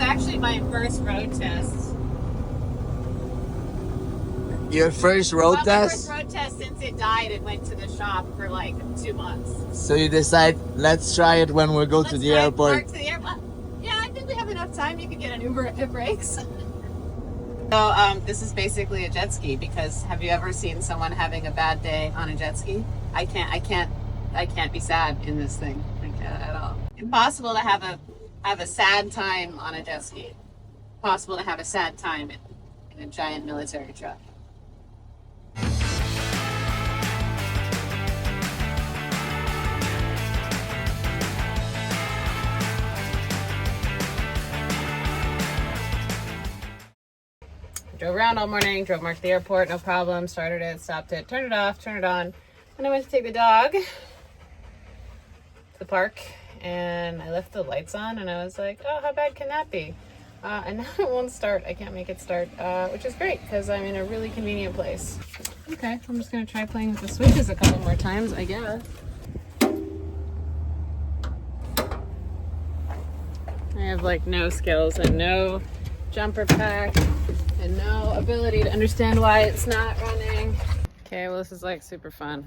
actually my first road test. Your first road My test? first road test since it died. It went to the shop for like 2 months. So you decide, let's try it when we go to the airport. Marc to the airport. Yeah, I think we have enough time. You could get an Uber if it breaks. So this is basically a jet ski, because have you ever seen someone having a bad day on a jet ski? I can't be sad in this thing. I can't at all. Impossible to have a sad time on a jet ski. Possible to have a sad time in a giant military truck. Drove around all morning, drove Marc to the airport, no problem, started it, stopped it, turned it off, turned it on. And I went to take the dog to the park, and I left the lights on, and I was like, oh, how bad can that be? And now it won't start. I can't make it start, which is great, because I'm in a really convenient place. Okay, I'm just going to try playing with the switches a couple more times, I guess. I have like no skills and no jumper pack and no ability to understand why it's not running. Okay, well, this is like super fun.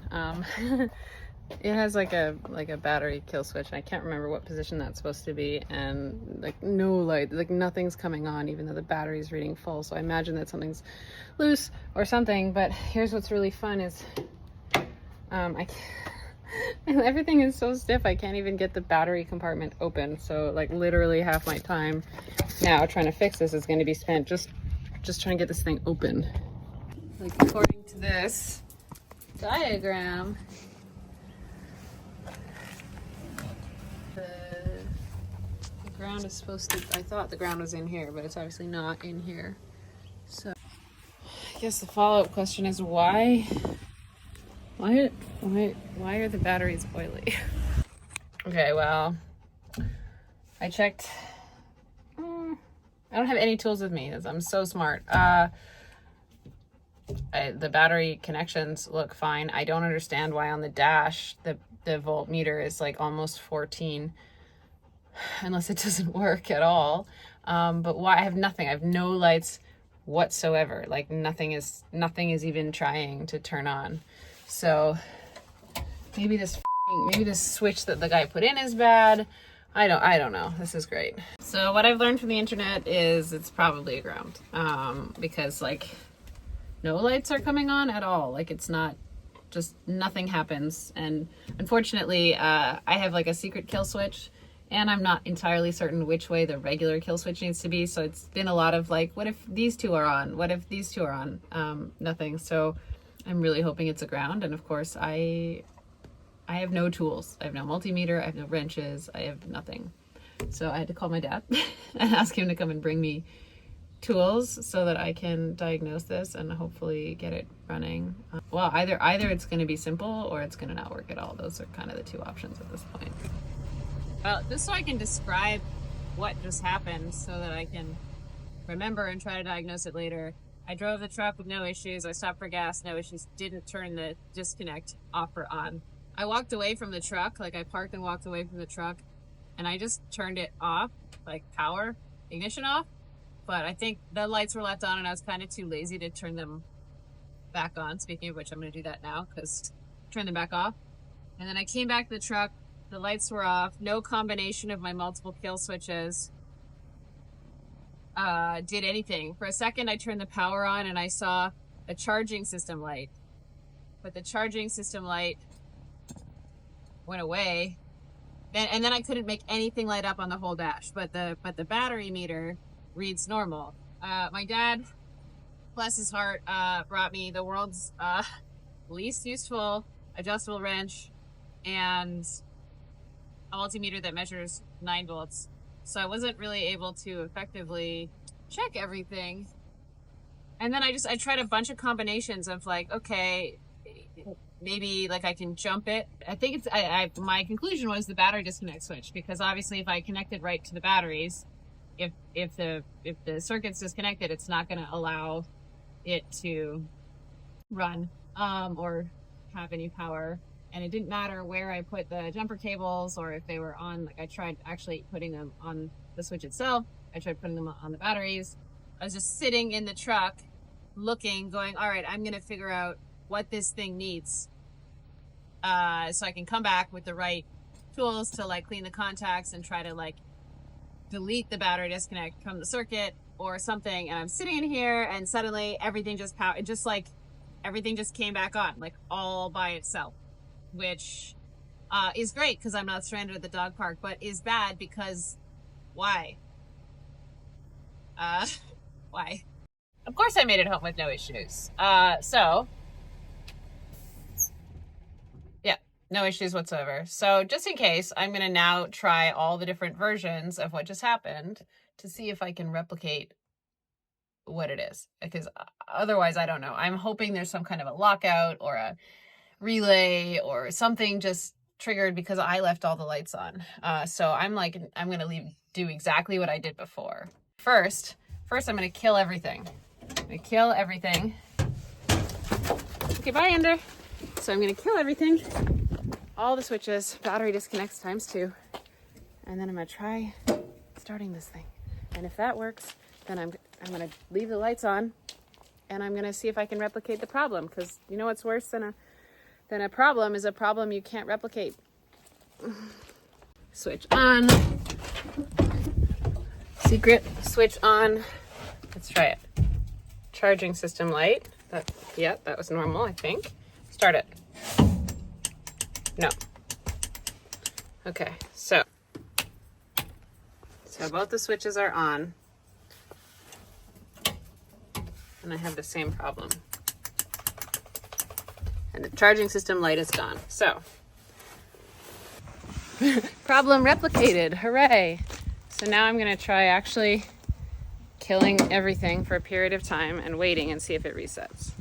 It has like a battery kill switch, and I can't remember what position that's supposed to be, and like no light, like nothing's coming on even though the battery's reading full. So I imagine that something's loose or something. But here's what's really fun is everything is so stiff, I can't even get the battery compartment open. So like literally half my time now trying to fix this is going to be spent just trying to get this thing open. Like according to this diagram, the ground is supposed to, I thought the ground was in here, but it's obviously not in here. So I guess the follow-up question is why are the batteries oily? Okay, well, I checked. I don't have any tools with me. I'm so smart. The battery connections look fine. I don't understand why on the dash the voltmeter is like almost 14, unless it doesn't work at all. But why? I have nothing. I have no lights whatsoever. Like nothing is even trying to turn on. So maybe this switch that the guy put in is bad. I don't know. This is great. So what I've learned from the internet is it's probably a ground, because like no lights are coming on at all. Like it's not, just nothing happens. And unfortunately, I have like a secret kill switch, and I'm not entirely certain which way the regular kill switch needs to be. So it's been a lot of like, what if these two are on? What if these two are on? Nothing. So I'm really hoping it's a ground. And of course I have no tools. I have no multimeter. I have no wrenches. I have nothing. So I had to call my dad and ask him to come and bring me tools so that I can diagnose this and hopefully get it running. Well, either it's going to be simple or it's going to not work at all. Those are kind of the two options at this point. Well, just so I can describe what just happened so that I can remember and try to diagnose it later. I drove the truck with no issues. I stopped for gas, no issues. Didn't turn the disconnect off or on. I walked away from the truck, like I parked and walked away from the truck, and I just turned it off, like power, ignition off. But I think the lights were left on and I was kind of too lazy to turn them back on. Speaking of which, I'm going to do that now because turn them back off. And then I came back to the truck, the lights were off, no combination of my multiple kill switches did anything. For a second, I turned the power on and I saw a charging system light, but the charging system light went away, and then I couldn't make anything light up on the whole dash. But the battery meter reads normal. My dad, bless his heart, brought me the world's least useful adjustable wrench and a multimeter that measures 9 volts. So I wasn't really able to effectively check everything. And then I tried a bunch of combinations of like, okay, maybe like I can jump it. I think it's, my conclusion was the battery disconnect switch, because obviously if I connect it right to the batteries, if the circuit's disconnected, it's not going to allow it to run or have any power. And it didn't matter where I put the jumper cables or if they were on. Like I tried actually putting them on the switch itself, I tried putting them on the batteries. I was just sitting in the truck looking, going, all right, I'm going to figure out what this thing needs. So I can come back with the right tools to like clean the contacts and try to like delete the battery disconnect from the circuit or something. And I'm sitting in here and suddenly everything just everything just came back on, like all by itself, which is great because I'm not stranded at the dog park, but is bad because why? Why? Of course I made it home with no issues. So yeah, no issues whatsoever. So just in case, I'm going to now try all the different versions of what just happened to see if I can replicate what it is, because otherwise I don't know. I'm hoping there's some kind of a lockout or a relay or something just triggered because I left all the lights on. So I'm going to do exactly what I did before. First I'm going to kill everything. I'm going to kill everything. Okay, bye, Ender. So I'm going to kill everything. All the switches, battery disconnects times 2. And then I'm going to try starting this thing. And if that works, then I'm going to leave the lights on and I'm going to see if I can replicate the problem, because you know what's worse than a problem is a problem you can't replicate. Switch on. Secret switch on. Let's try it. Charging system light. That was normal, I think. Start it. No. Okay, so both the switches are on. And I have the same problem. And the charging system light is gone. So, problem replicated, hooray. So now I'm gonna try actually killing everything for a period of time and waiting and see if it resets.